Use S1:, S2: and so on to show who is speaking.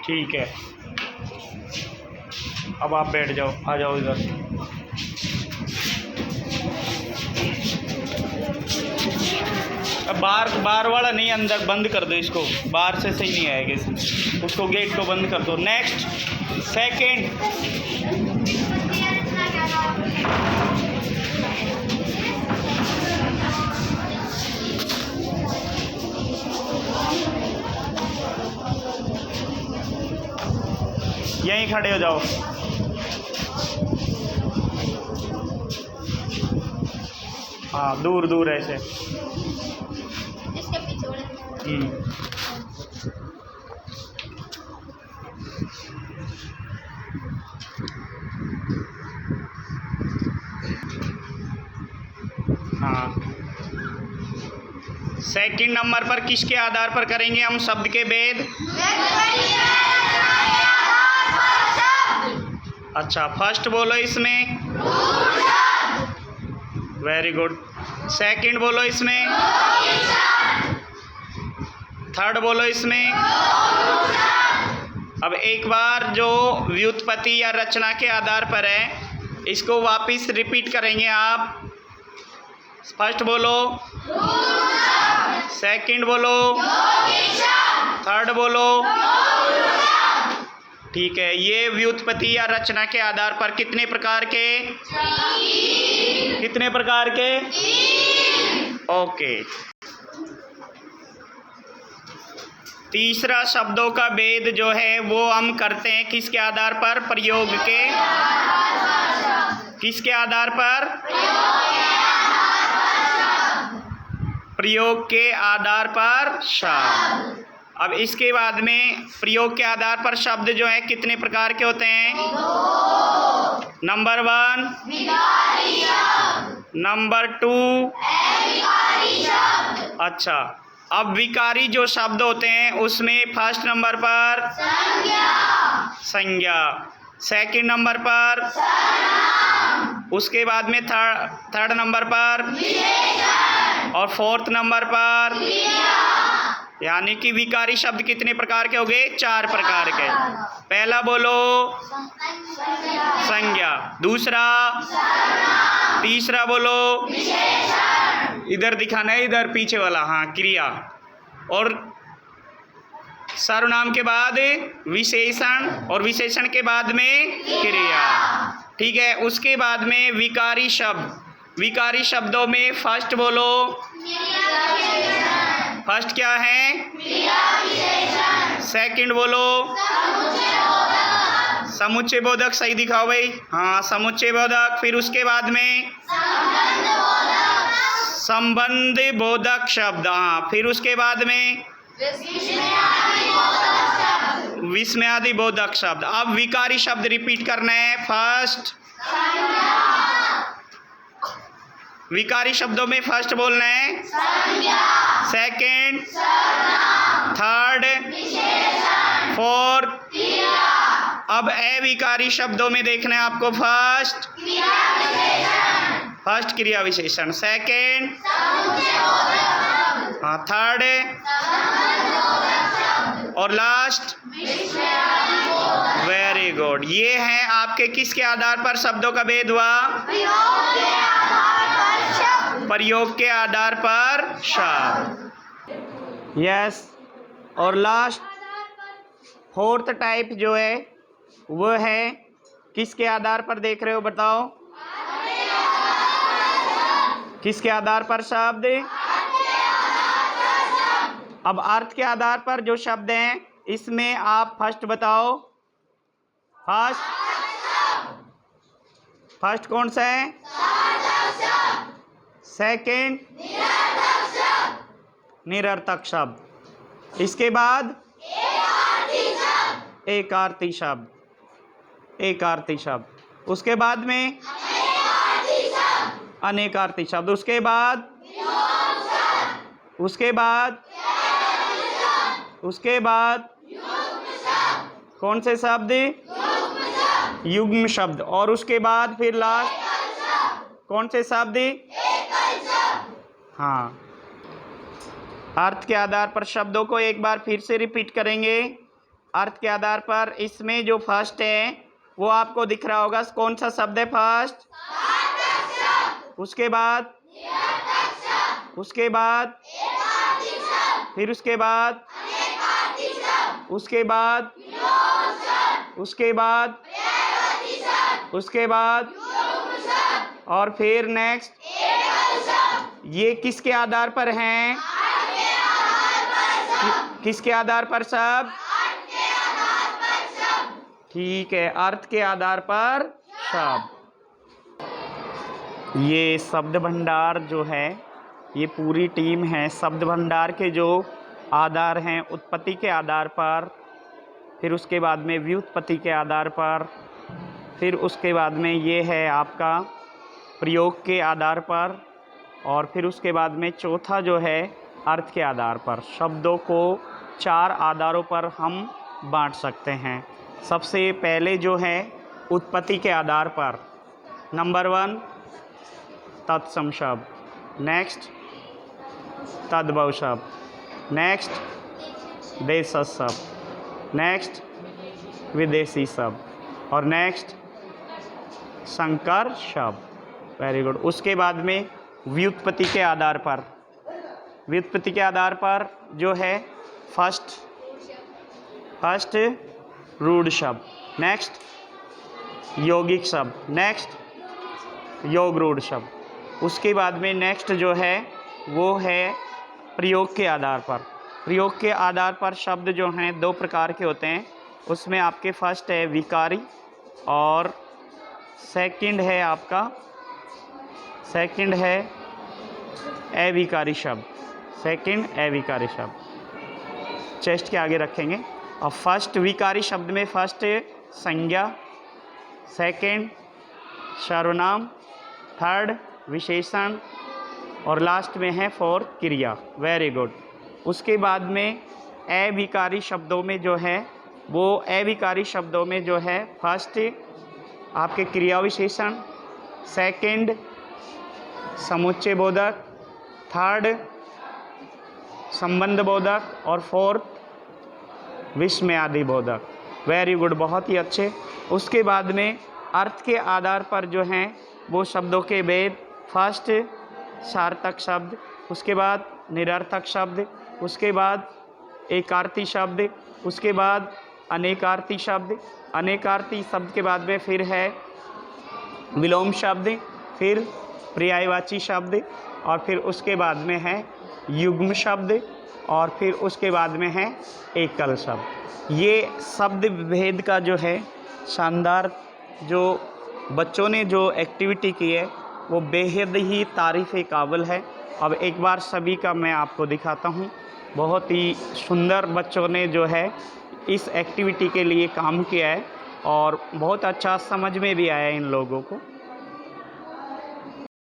S1: ठीक है, अब आप बैठ जाओ, आ जाओ इधर। अब बार वाला नहीं, अंदर बंद कर दो इसको, बाहर से सही नहीं आएगा इसमें, उसको गेट को बंद कर दो। नेक्स्ट, सेकंड, यहीं खड़े हो जाओ। हाँ, दूर दूर ऐसे।
S2: इसके पीछे
S1: हाँ, सेकंड नंबर पर किसके आधार पर करेंगे हम शब्द के भेद? अच्छा, फर्स्ट बोलो इसमें, वेरी गुड। सेकंड बोलो इसमें, थर्ड बोलो इसमें। अब एक बार जो व्युत्पत्ति या रचना के आधार पर है, इसको वापस रिपीट करेंगे आप। फर्स्ट बोलो, सेकंड बोलो, थर्ड बोलो। ठीक है, ये व्युत्पत्ति या रचना के आधार पर कितने प्रकार के? कितने प्रकार के? ओके। तीसरा शब्दों का भेद जो है वो हम करते हैं किसके आधार पर? प्रयोग के। किसके आधार पर? प्रयोग के आधार पर शब्द। अब इसके बाद में प्रयोग के आधार पर शब्द जो है कितने प्रकार के होते हैं? Number 1, number 2। अच्छा, अब विकारी जो शब्द होते हैं उसमें फर्स्ट नंबर पर संज्ञा, सेकंड नंबर पर, उसके बाद में थर्ड नंबर पर, और फोर्थ नंबर पर। यानी कि विकारी शब्द कितने प्रकार के हो गए? 4 प्रकार के। पहला बोलो संज्ञा, दूसरा, तीसरा बोलो, इधर दिखाना है, इधर पीछे वाला, हाँ, क्रिया। और सर्वनाम के बाद विशेषण, और विशेषण के बाद में क्रिया। ठीक है, उसके बाद में विकारी शब्द। विकारी शब्दों में फर्स्ट बोलो, फर्स्ट क्या है? सेकंड बोलो, समुच्चय बोधक। सही दिखाओ भाई, हाँ, समुच्चय बोधक। फिर उसके बाद में संबंध बोधक शब्द, हाँ। फिर उसके बाद में विस्मयादि बोधक शब्द। अब विकारी शब्द रिपीट करना है। फर्स्ट, विकारी शब्दों में फर्स्ट बोलना है, सेकंड, थर्ड, फोर्थ। अब अविकारी शब्दों में देखना है आपको, फर्स्ट क्रिया विशेषण, सेकंड, हाँ, थर्ड, और लास्ट। Very good. ये है आपके किसके आधार पर शब्दों का भेद हुआ? प्रयोग के आधार पर शब्द। यस। और लास्ट फोर्थ टाइप जो है वो है किसके आधार पर देख रहे हो? बताओ, किसके आधार पर शब्द? अब अर्थ के आधार पर जो शब्द हैं इसमें आप फर्स्ट बताओ। फर्स्ट कौन सा है? सेकंड निरर्थक शब्द। इसके बाद एकार्थी शब्द, एकार्थी शब्द। उसके बाद में अनेकार्थी शब्द। उसके बाद कौन से शब्द? युग्म शब्द। और उसके बाद फिर लास्ट कौन से शब्द? हाँ। अर्थ के आधार पर शब्दों को एक बार फिर से रिपीट करेंगे। अर्थ के आधार पर इसमें जो फर्स्ट है वो आपको दिख रहा होगा। कौन सा शब्द है फर्स्ट? उसके बाद फिर उसके बाद और फिर नेक्स्ट। ये किसके आधार पर हैं? किसके आधार पर शब्द? ठीक है, अर्थ के आधार पर शब्द। ये शब्द भंडार जो है, ये पूरी टीम है। शब्द भंडार के जो आधार हैं उत्पत्ति के आधार पर, फिर उसके बाद में व्युत्पत्ति के आधार पर, फिर उसके बाद में ये है आपका प्रयोग के आधार पर, और फिर उसके बाद में चौथा जो है अर्थ के आधार पर। शब्दों को 4 आधारों पर हम बांट सकते हैं। सबसे पहले जो है उत्पत्ति के आधार पर, नंबर 1 तत्सम शब्द, नेक्स्ट तद्भव शब्द, नेक्स्ट देशज शब्द, नेक्स्ट विदेशी शब्द और नेक्स्ट संकर शब्द। Very good. उसके बाद में व्युत्पत्ति के आधार पर, व्युत्पत्ति के आधार पर जो है फर्स्ट रूढ़ शब्द, नेक्स्ट यौगिक शब्द, नेक्स्ट योग रूढ़ शब्द। उसके बाद में नेक्स्ट जो है वो है प्रयोग के आधार पर। प्रयोग के आधार पर शब्द जो हैं 2 प्रकार के होते हैं। उसमें आपके फर्स्ट है विकारी और सेकंड है अविकारी शब्द। सेकंड अविकारी शब्द चेस्ट के आगे रखेंगे। और फर्स्ट विकारी शब्द में फर्स्ट संज्ञा, सेकंड सर्वनाम, थर्ड विशेषण और लास्ट में है फोर्थ क्रिया। Very good. उसके बाद में अविकारी शब्दों में जो है वो अविकारी शब्दों में जो है फर्स्ट आपके क्रिया विशेषण, सेकंड समुच्चय बोधक, थर्ड संबंध बोधक और फोर्थ विस्मयादि बोधक। वेरी गुड, बहुत ही अच्छे। उसके बाद में अर्थ के आधार पर जो हैं वो शब्दों के भेद, फर्स्ट सार्थक शब्द, उसके बाद निरर्थक शब्द, उसके बाद एकार्थी शब्द, उसके बाद अनेकार्थी शब्द, अनेकार्थी शब्द के बाद में फिर है विलोम शब्द, फिर पर्यायवाची शब्द और फिर उसके बाद में है युग्म शब्द और फिर उसके बाद में है एकल शब्द। ये शब्द भेद का जो है शानदार जो बच्चों ने जो एक्टिविटी की है वो बेहद ही तारीफ़ काबिल है। अब एक बार सभी का मैं आपको दिखाता हूँ। बहुत ही सुंदर बच्चों ने जो है इस एक्टिविटी के लिए काम किया है और बहुत अच्छा समझ में भी आया इन लोगों को।